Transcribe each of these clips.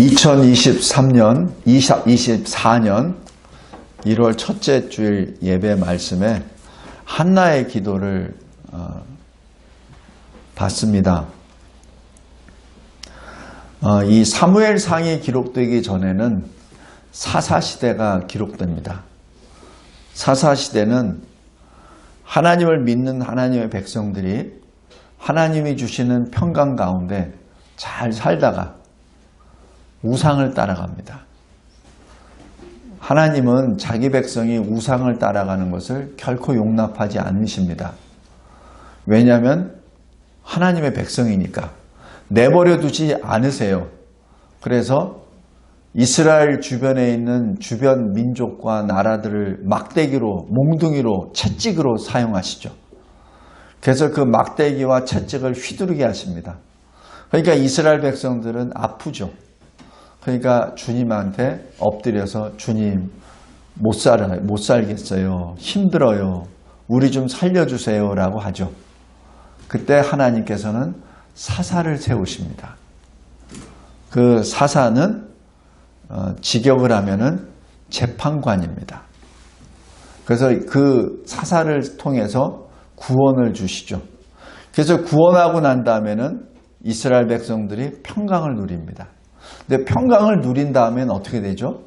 2024년 1월 첫째 주일 예배 말씀에 한나의 기도를 봤습니다. 이 사무엘상이 기록되기 전에는 사사시대가 기록됩니다. 사사시대는 하나님을 믿는 하나님의 백성들이 하나님이 주시는 평강 가운데 잘 살다가 우상을 따라갑니다. 하나님은 자기 백성이 우상을 따라가는 것을 결코 용납하지 않으십니다. 왜냐하면 하나님의 백성이니까 내버려 두지 않으세요. 그래서 이스라엘 주변에 있는 주변 민족과 나라들을 막대기로, 몽둥이로, 채찍으로 사용하시죠. 그래서 그 막대기와 채찍을 휘두르게 하십니다. 그러니까 이스라엘 백성들은 아프죠. 그러니까 주님한테 엎드려서 주님 못 살겠어요. 힘들어요. 우리 좀 살려주세요 라고 하죠. 그때 하나님께서는 사사를 세우십니다. 그 사사는 직역을 하면은 재판관입니다. 그래서 그 사사를 통해서 구원을 주시죠. 그래서 구원하고 난 다음에는 이스라엘 백성들이 평강을 누립니다. 근데 평강을 누린 다음엔 어떻게 되죠?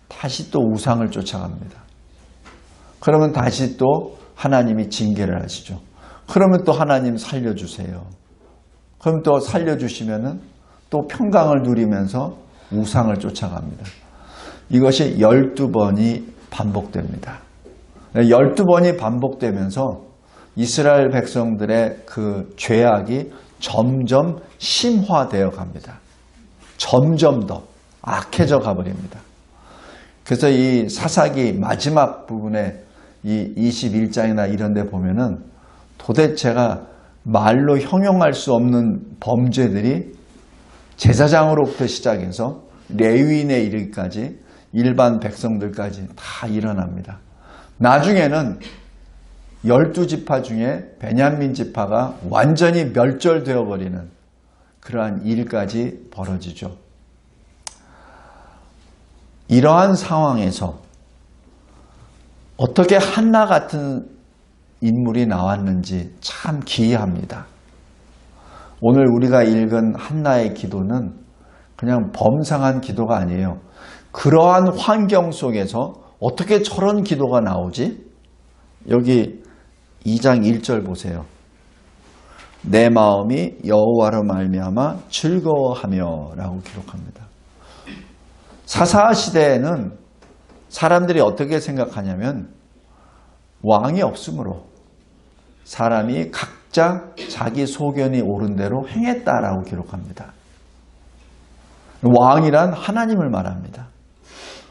다시 또 우상을 쫓아갑니다. 그러면 다시 또 하나님이 징계를 하시죠. 그러면 또 하나님 살려주세요. 그럼 또 살려주시면은 또 평강을 누리면서 우상을 쫓아갑니다. 이것이 12번이 반복됩니다. 12번이 반복되면서 이스라엘 백성들의 그 죄악이 점점 심화되어 갑니다. 점점 더 악해져 가버립니다. 그래서 이 사사기 마지막 부분에 이 21장이나 이런 데 보면은 도대체가 말로 형용할 수 없는 범죄들이 제사장으로부터 시작해서 레위인에 이르기까지 일반 백성들까지 다 일어납니다. 나중에는 12지파 중에 베냐민 지파가 완전히 멸절되어 버리는 그러한 일까지 벌어지죠. 이러한 상황에서 어떻게 한나 같은 인물이 나왔는지 참 기이합니다. 오늘 우리가 읽은 한나의 기도는 그냥 범상한 기도가 아니에요. 그러한 환경 속에서 어떻게 저런 기도가 나오지? 여기 2장 1절 보세요. 내 마음이 여호와로 말미암아 즐거워하며 라고 기록합니다. 사사 시대에는 사람들이 어떻게 생각하냐면 왕이 없으므로 사람이 각자 자기 소견이 옳은 대로 행했다라고 기록합니다. 왕이란 하나님을 말합니다.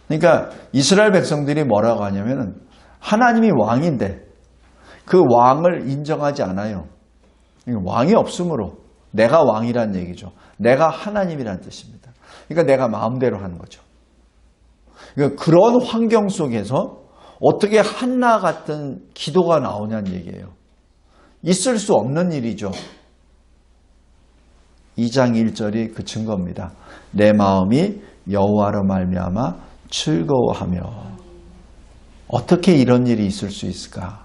그러니까 이스라엘 백성들이 뭐라고 하냐면 하나님이 왕인데 그 왕을 인정하지 않아요. 왕이 없으므로 내가 왕이란 얘기죠. 내가 하나님이란 뜻입니다. 그러니까 내가 마음대로 하는 거죠. 그러니까 그런 환경 속에서 어떻게 한나 같은 기도가 나오냐는 얘기예요. 있을 수 없는 일이죠. 2장 1절이 그 증거입니다. 내 마음이 여호와로 말미암아 즐거워하며. 어떻게 이런 일이 있을 수 있을까?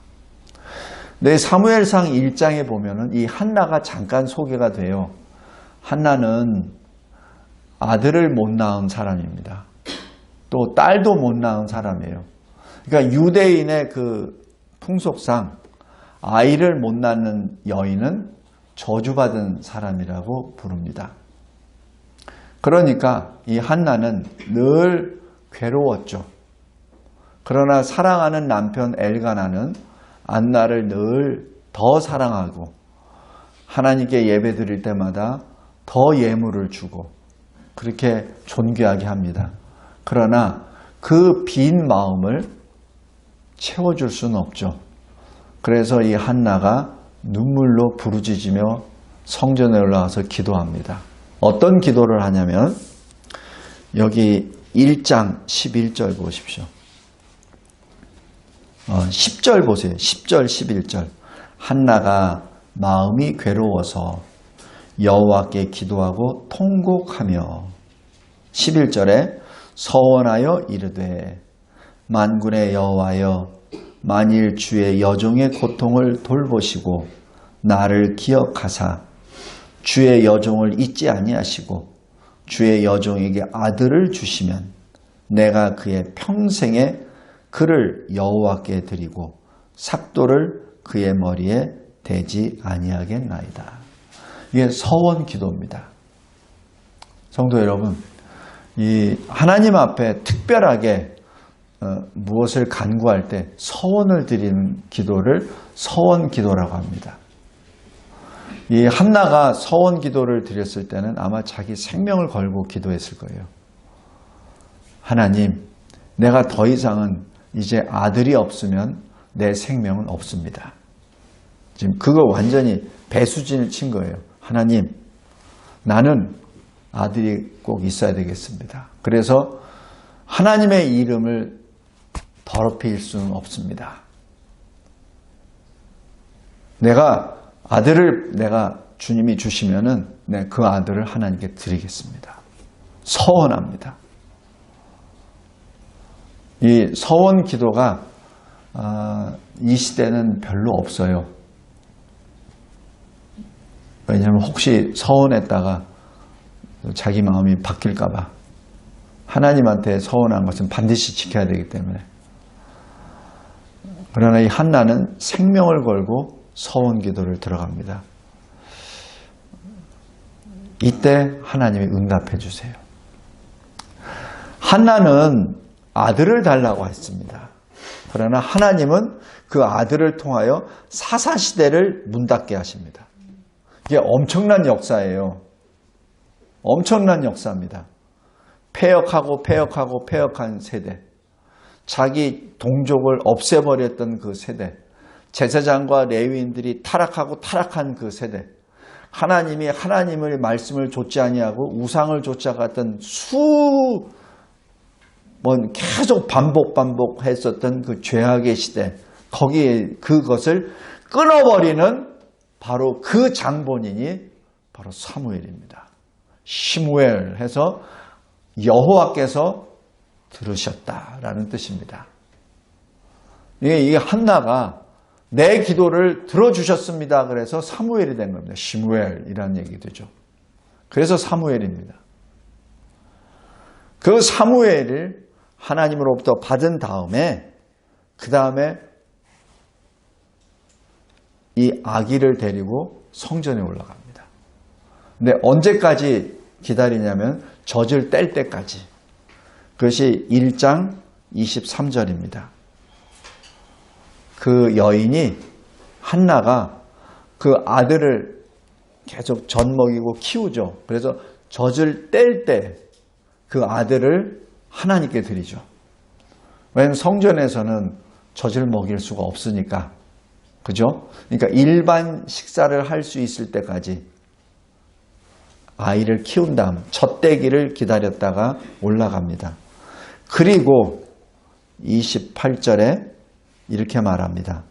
네, 사무엘상 1장에 보면은 이 한나가 잠깐 소개가 돼요. 한나는 아들을 못 낳은 사람입니다. 또 딸도 못 낳은 사람이에요. 그러니까 유대인의 그 풍속상 아이를 못 낳는 여인은 저주받은 사람이라고 부릅니다. 그러니까 이 한나는 늘 괴로웠죠. 그러나 사랑하는 남편 엘가나는 안나를 늘 더 사랑하고 하나님께 예배 드릴 때마다 더 예물을 주고 그렇게 존귀하게 합니다. 그러나 그 빈 마음을 채워줄 수는 없죠. 그래서 이 한나가 눈물로 부르짖으며 성전에 올라와서 기도합니다. 어떤 기도를 하냐면 여기 1장 11절 보십시오. 10절 보세요. 10절 11절. 한나가 마음이 괴로워서 여호와께 기도하고 통곡하며 11절에 서원하여 이르되 만군의 여호와여 만일 주의 여종의 고통을 돌보시고 나를 기억하사 주의 여종을 잊지 아니하시고 주의 여종에게 아들을 주시면 내가 그의 평생에 그를 여호와께 드리고 삭도를 그의 머리에 대지 아니하겠나이다. 이게 서원 기도입니다. 성도 여러분, 이 하나님 앞에 특별하게 무엇을 간구할 때 서원을 드리는 기도를 서원 기도라고 합니다. 이 한나가 서원 기도를 드렸을 때는 아마 자기 생명을 걸고 기도했을 거예요. 하나님, 내가 더 이상은 이제 아들이 없으면 내 생명은 없습니다. 지금 그거 완전히 배수진을 친 거예요. 하나님, 나는 아들이 꼭 있어야 되겠습니다. 그래서 하나님의 이름을 더럽힐 수는 없습니다. 내가 주님이 주시면은 그 아들을 하나님께 드리겠습니다. 서원합니다. 이 서원 기도가 이 시대는 별로 없어요. 왜냐하면 혹시 서원했다가 자기 마음이 바뀔까 봐 하나님한테 서원한 것은 반드시 지켜야 되기 때문에. 그러나 이 한나는 생명을 걸고 서원 기도를 들어갑니다. 이때 하나님이 응답해 주세요. 한나는 아들을 달라고 했습니다. 그러나 하나님은 그 아들을 통하여 사사시대를 문 닫게 하십니다. 이게 엄청난 역사예요. 엄청난 역사입니다. 폐역한 세대, 자기 동족을 없애버렸던 그 세대, 제사장과 레위인들이 타락한 그 세대, 하나님이 하나님의 말씀을 좇지 아니하고 우상을 쫓아갔던 계속 반복했었던 그 죄악의 시대, 거기에 그것을 끊어버리는 바로 그 장본인이 바로 사무엘입니다. 시므엘 해서 여호와께서 들으셨다라는 뜻입니다. 이게 한나가 내 기도를 들어주셨습니다. 그래서 사무엘이 된 겁니다. 시므엘이라는 얘기 되죠. 그래서 사무엘입니다. 그 사무엘을 하나님으로부터 받은 다음에 그 다음에 이 아기를 데리고 성전에 올라갑니다. 근데 언제까지 기다리냐면 젖을 뗄 때까지. 그것이 1장 23절입니다. 그 여인이 한나가 그 아들을 계속 젖 먹이고 키우죠. 그래서 젖을 뗄 때 그 아들을 하나님께 드리죠. 왜냐하면 성전에서는 젖을 먹일 수가 없으니까. 그죠? 그러니까 일반 식사를 할 수 있을 때까지 아이를 키운 다음 젖대기를 기다렸다가 올라갑니다. 그리고 28절에 이렇게 말합니다.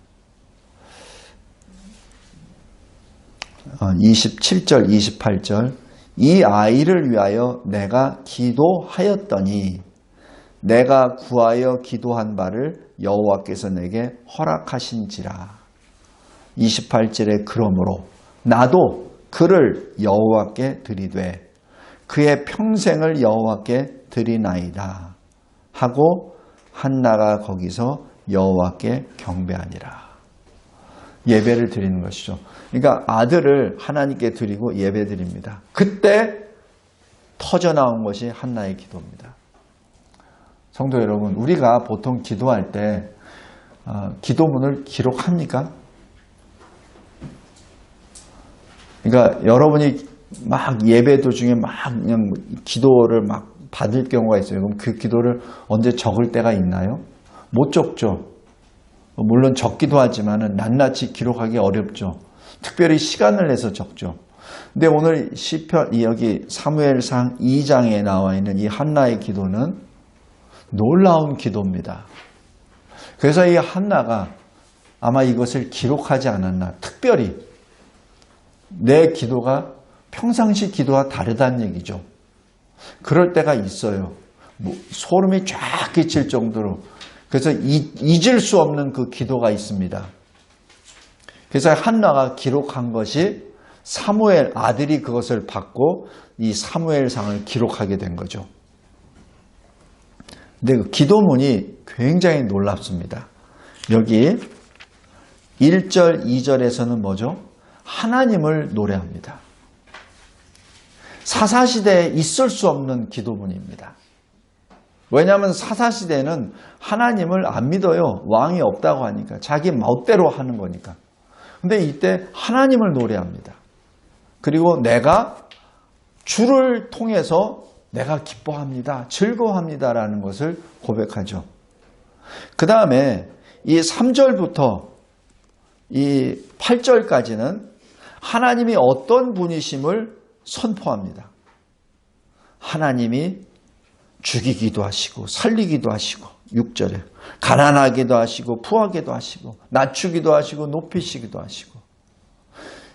27절, 28절 이 아이를 위하여 내가 기도하였더니 내가 구하여 기도한 바를 여호와께서 내게 허락하신지라. 28절에 그러므로 나도 그를 여호와께 드리되 그의 평생을 여호와께 드리나이다 하고 한나가 거기서 여호와께 경배하니라. 예배를 드리는 것이죠. 그러니까 아들을 하나님께 드리고 예배 드립니다. 그때 터져나온 것이 한나의 기도입니다. 성도 여러분, 우리가 보통 기도할 때 기도문을 기록합니까? 그러니까 여러분이 막 예배 도중에 막 그냥 기도를 막 받을 경우가 있어요. 그럼 그 기도를 언제 적을 때가 있나요? 못 적죠. 물론 적기도 하지만 낱낱이 기록하기 어렵죠. 특별히 시간을 내서 적죠. 근데 오늘 시편 여기 사무엘상 2장에 나와 있는 이 한나의 기도는 놀라운 기도입니다. 그래서 이 한나가 아마 이것을 기록하지 않았나. 특별히 내 기도가 평상시 기도와 다르다는 얘기죠. 그럴 때가 있어요. 소름이 쫙 끼칠 정도로. 그래서 잊을 수 없는 그 기도가 있습니다. 그래서 한나가 기록한 것이 사무엘 아들이 그것을 받고 이 사무엘상을 기록하게 된 거죠. 근데 그 기도문이 굉장히 놀랍습니다. 여기 1절, 2절에서는 뭐죠? 하나님을 노래합니다. 사사시대에 있을 수 없는 기도문입니다. 왜냐하면 사사시대는 하나님을 안 믿어요. 왕이 없다고 하니까. 자기 멋대로 하는 거니까. 근데 이때 하나님을 노래합니다. 그리고 내가 주를 통해서 내가 기뻐합니다. 즐거워합니다라는 것을 고백하죠. 그 다음에 이 3절부터 이 8절까지는 하나님이 어떤 분이심을 선포합니다. 하나님이 죽이기도 하시고 살리기도 하시고 6절에 가난하기도 하시고 부하기도 하시고 낮추기도 하시고 높이시기도 하시고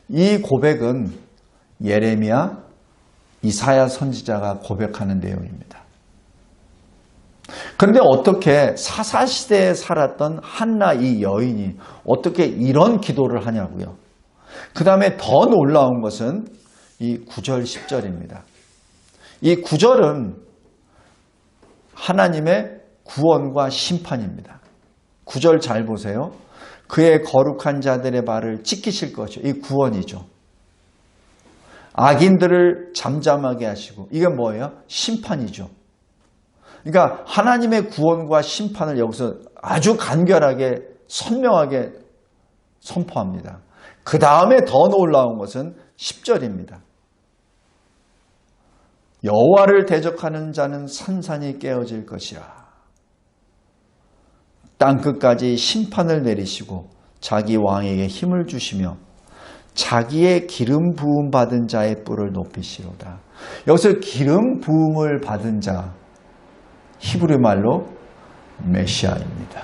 이 고백은 예레미야, 이사야 선지자가 고백하는 내용입니다. 그런데 어떻게 사사시대에 살았던 한나 이 여인이 어떻게 이런 기도를 하냐고요. 그 다음에 더 놀라운 것은 이 9절, 10절입니다. 이 9절은 하나님의 구원과 심판입니다. 9절 잘 보세요. 그의 거룩한 자들의 발을 찢기실 것이요. 이 구원이죠. 악인들을 잠잠하게 하시고 이게 뭐예요? 심판이죠. 그러니까 하나님의 구원과 심판을 여기서 아주 간결하게 선명하게 선포합니다. 그 다음에 더 놀라운 것은 10절입니다. 여호와를 대적하는 자는 산산이 깨어질 것이라. 땅끝까지 심판을 내리시고 자기 왕에게 힘을 주시며 자기의 기름 부음 받은 자의 뿔을 높이시로다. 여기서 기름 부음을 받은 자, 히브리 말로 메시아입니다.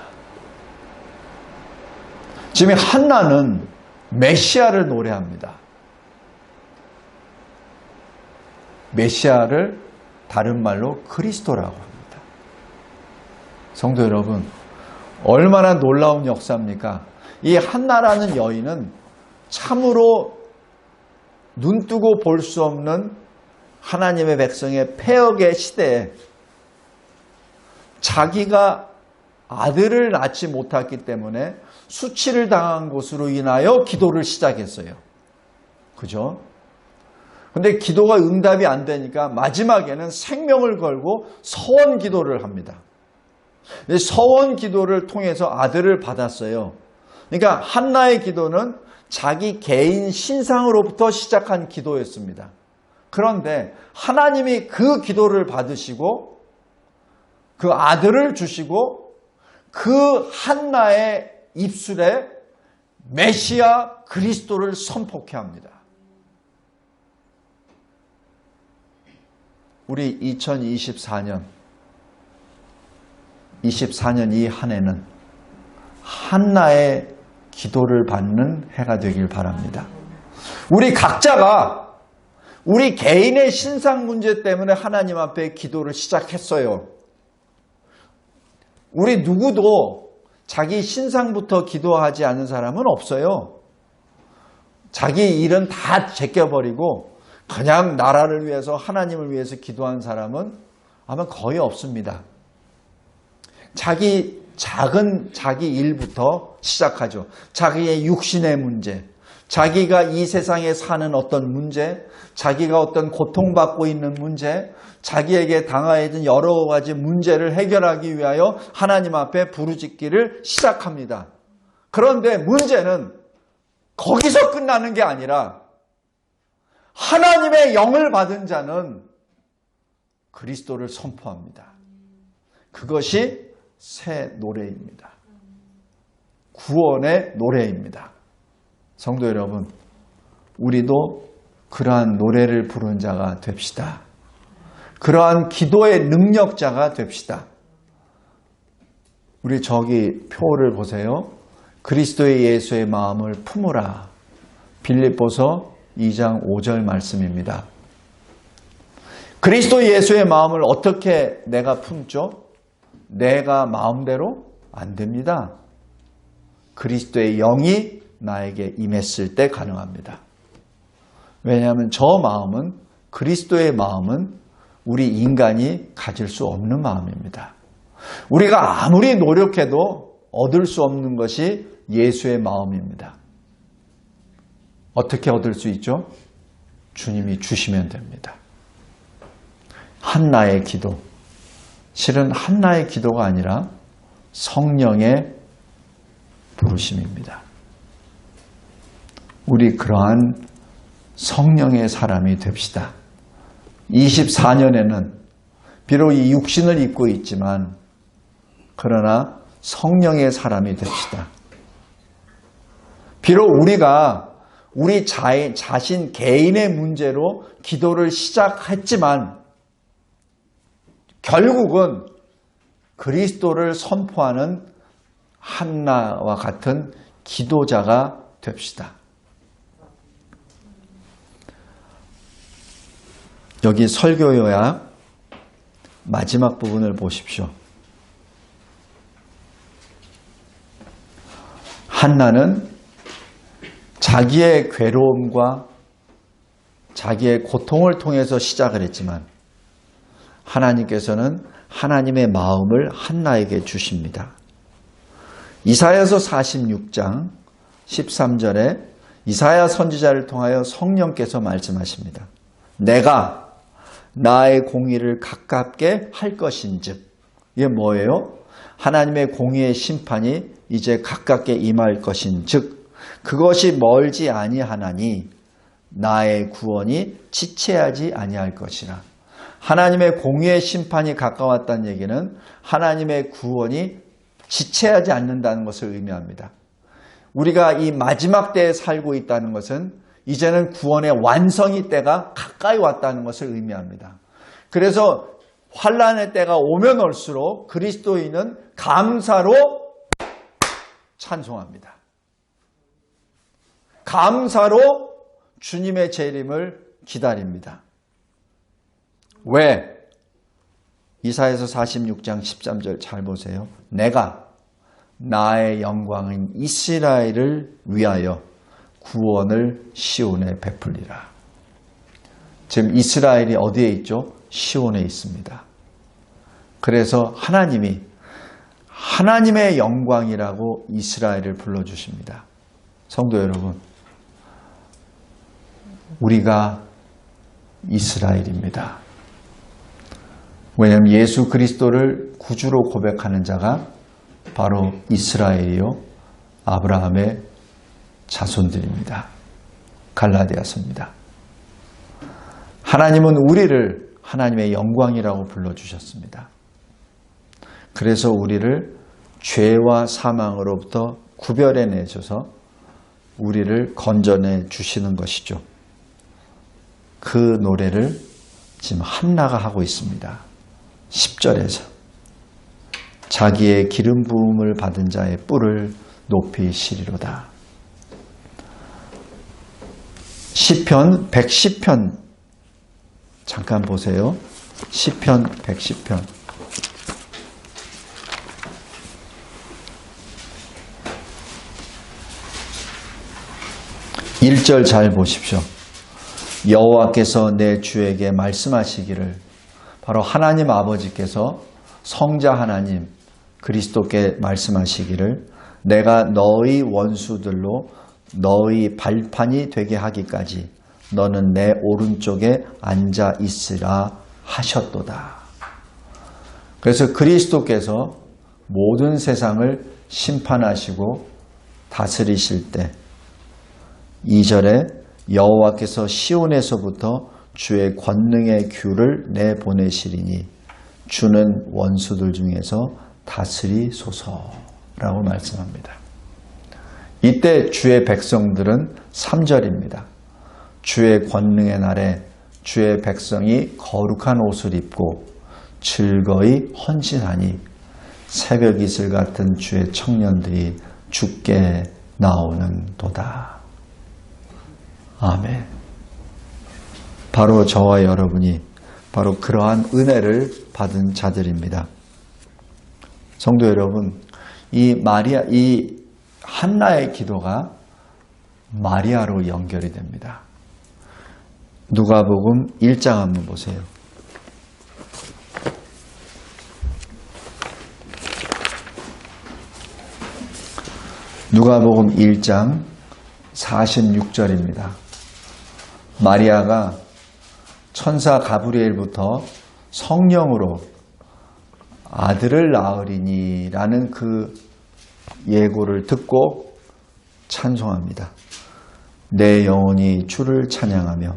지금 한나는 메시아를 노래합니다. 메시아를 다른 말로 그리스도라고 합니다. 성도 여러분, 얼마나 놀라운 역사입니까? 이 한나라는 여인은 참으로 눈뜨고 볼 수 없는 하나님의 백성의 패역의 시대에 자기가 아들을 낳지 못했기 때문에 수치를 당한 것으로 인하여 기도를 시작했어요. 그죠? 근데 기도가 응답이 안 되니까 마지막에는 생명을 걸고 서원 기도를 합니다. 서원 기도를 통해서 아들을 받았어요. 그러니까 한나의 기도는 자기 개인 신상으로부터 시작한 기도였습니다. 그런데 하나님이 그 기도를 받으시고 그 아들을 주시고 그 한나의 입술에 메시아 그리스도를 선포케 합니다. 우리 2024년 이 한 해는 한나의 기도를 받는 해가 되길 바랍니다. 우리 각자가 우리 개인의 신상 문제 때문에 하나님 앞에 기도를 시작했어요. 우리 누구도 자기 신상부터 기도하지 않은 사람은 없어요. 자기 일은 다 제껴버리고 그냥 나라를 위해서 하나님을 위해서 기도한 사람은 아마 거의 없습니다. 작은 자기 일부터 시작하죠. 자기의 육신의 문제, 자기가 이 세상에 사는 어떤 문제, 자기가 어떤 고통받고 있는 문제, 자기에게 당하여진 여러 가지 문제를 해결하기 위하여 하나님 앞에 부르짖기를 시작합니다. 그런데 문제는 거기서 끝나는 게 아니라 하나님의 영을 받은 자는 그리스도를 선포합니다. 그것이 새 노래입니다. 구원의 노래입니다. 성도 여러분, 우리도 그러한 노래를 부른 자가 됩시다. 그러한 기도의 능력자가 됩시다. 우리 저기 표를 보세요. 그리스도의 예수의 마음을 품으라. 빌립보서 2장 5절 말씀입니다. 그리스도 예수의 마음을 어떻게 내가 품죠? 내가 마음대로 안 됩니다. 그리스도의 영이 나에게 임했을 때 가능합니다. 왜냐하면 저 마음은, 그리스도의 마음은 우리 인간이 가질 수 없는 마음입니다. 우리가 아무리 노력해도 얻을 수 없는 것이 예수의 마음입니다. 어떻게 얻을 수 있죠? 주님이 주시면 됩니다. 한나의 기도, 실은 한나의 기도가 아니라 성령의 부르심입니다. 우리 그러한 성령의 사람이 됩시다. 24년에는 비록 이 육신을 입고 있지만 그러나 성령의 사람이 됩시다. 비록 우리가 우리 자신 개인의 문제로 기도를 시작했지만 결국은 그리스도를 선포하는 한나와 같은 기도자가 됩시다. 여기 설교 요약 마지막 부분을 보십시오. 한나는 자기의 괴로움과 자기의 고통을 통해서 시작을 했지만 하나님께서는 하나님의 마음을 한나에게 주십니다. 이사야서 46장 13절에 이사야 선지자를 통하여 성령께서 말씀하십니다. 내가 나의 공의를 가깝게 할 것인즉, 이게 뭐예요? 하나님의 공의의 심판이 이제 가깝게 임할 것인즉 그것이 멀지 아니하나니 나의 구원이 지체하지 아니할 것이라. 하나님의 공의의 심판이 가까웠다는 얘기는 하나님의 구원이 지체하지 않는다는 것을 의미합니다. 우리가 이 마지막 때에 살고 있다는 것은 이제는 구원의 완성의 때가 가까이 왔다는 것을 의미합니다. 그래서 환난의 때가 오면 올수록 그리스도인은 감사로 찬송합니다. 감사로 주님의 재림을 기다립니다. 왜? 이사야서 46장 13절 잘 보세요. 내가 나의 영광인 이스라엘을 위하여 구원을 시온에 베풀리라. 지금 이스라엘이 어디에 있죠? 시온에 있습니다. 그래서 하나님이 하나님의 영광이라고 이스라엘을 불러주십니다. 성도 여러분, 우리가 이스라엘입니다. 왜냐하면 예수 그리스도를 구주로 고백하는 자가 바로 이스라엘이요 아브라함의 자손들입니다. 갈라디아서입니다. 하나님은 우리를 하나님의 영광이라고 불러주셨습니다. 그래서 우리를 죄와 사망으로부터 구별해내 줘서 우리를 건져내 주시는 것이죠. 그 노래를 지금 한나가 하고 있습니다. 10절에서 자기의 기름 부음을 받은 자의 뿔을 높이 시리로다. 시편 110편 잠깐 보세요. 시편 110편 1절 잘 보십시오. 여호와께서 내 주에게 말씀하시기를, 바로 하나님 아버지께서 성자 하나님 그리스도께 말씀하시기를, 내가 너희 원수들로 너희 발판이 되게 하기까지 너는 내 오른쪽에 앉아 있으라 하셨도다. 그래서 그리스도께서 모든 세상을 심판하시고 다스리실 때 2절에 여호와께서 시온에서부터 주의 권능의 귤을 내보내시리니 주는 원수들 중에서 다스리소서라고 말씀합니다. 이때 주의 백성들은 3절입니다. 주의 권능의 날에 주의 백성이 거룩한 옷을 입고 즐거이 헌신하니 새벽 이슬 같은 주의 청년들이 주께 나오는도다. 아멘. 바로 저와 여러분이 바로 그러한 은혜를 받은 자들입니다. 성도 여러분, 이 한나의 기도가 마리아로 연결이 됩니다. 누가복음 1장 한번 보세요. 누가복음 1장 46절입니다. 마리아가 천사 가브리엘부터 성령으로 아들을 낳으리니 라는 그 예고를 듣고 찬송합니다. 내 영혼이 주를 찬양하며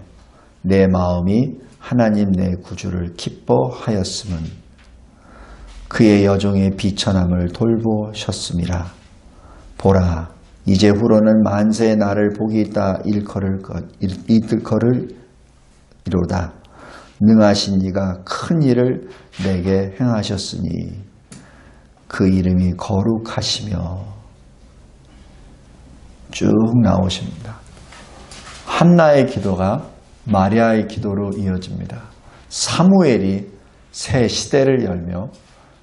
내 마음이 하나님 내 구주를 기뻐하였음은 그의 여종의 비천함을 돌보셨음이라. 보라, 이제 후로는 만세의 나를 복이 있다 일컬을 이로다. 능하신 이가 큰 일을 내게 행하셨으니 그 이름이 거룩하시며. 쭉 나오십니다. 한나의 기도가 마리아의 기도로 이어집니다. 사무엘이 새 시대를 열며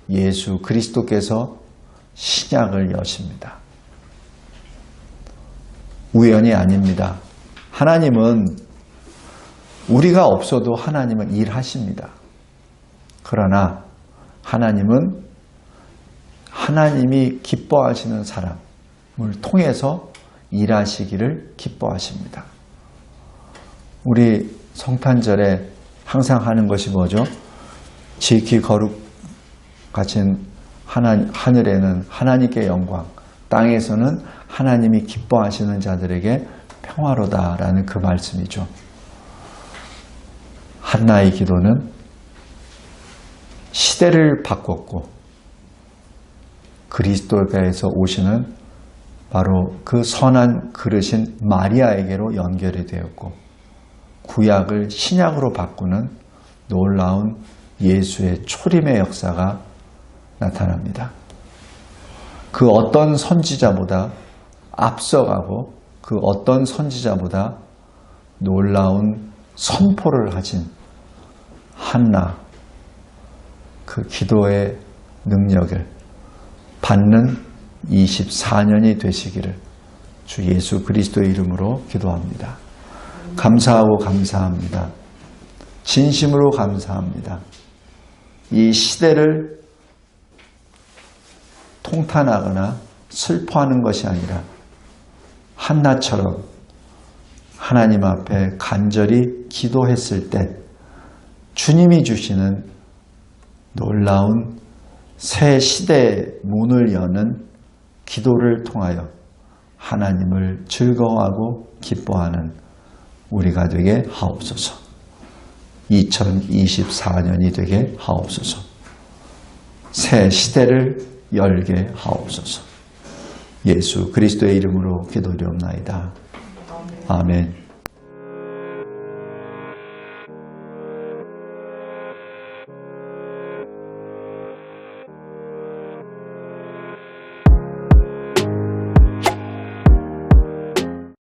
예수 그리스도께서 신약을 여십니다. 우연이 아닙니다. 하나님은 우리가 없어도 하나님은 일하십니다. 그러나 하나님은 하나님이 기뻐하시는 사람을 통해서 일하시기를 기뻐하십니다. 우리 성탄절에 항상 하는 것이 뭐죠? 지극히 거룩하신 하늘에는 하나님께 영광, 땅에서는 하나님이 기뻐하시는 자들에게 평화로다라는 그 말씀이죠. 한나의 기도는 시대를 바꿨고 그리스도께서 오시는 바로 그 선한 그릇인 마리아에게로 연결이 되었고 구약을 신약으로 바꾸는 놀라운 예수의 초림의 역사가 나타납니다. 그 어떤 선지자보다 앞서가고 그 어떤 선지자보다 놀라운 선포를 하신 한나, 그 기도의 능력을 받는 24년이 되시기를 주 예수 그리스도의 이름으로 기도합니다. 감사하고 감사합니다. 진심으로 감사합니다. 이 시대를 통탄하거나 슬퍼하는 것이 아니라 한나처럼 하나님 앞에 간절히 기도했을 때 주님이 주시는 놀라운 새 시대의 문을 여는 기도를 통하여 하나님을 즐거워하고 기뻐하는 우리가 되게 하옵소서. 2024년이 되게 하옵소서. 새 시대를 열게 하옵소서. 예수 그리스도의 이름으로 기도드리옵나이다. 아멘.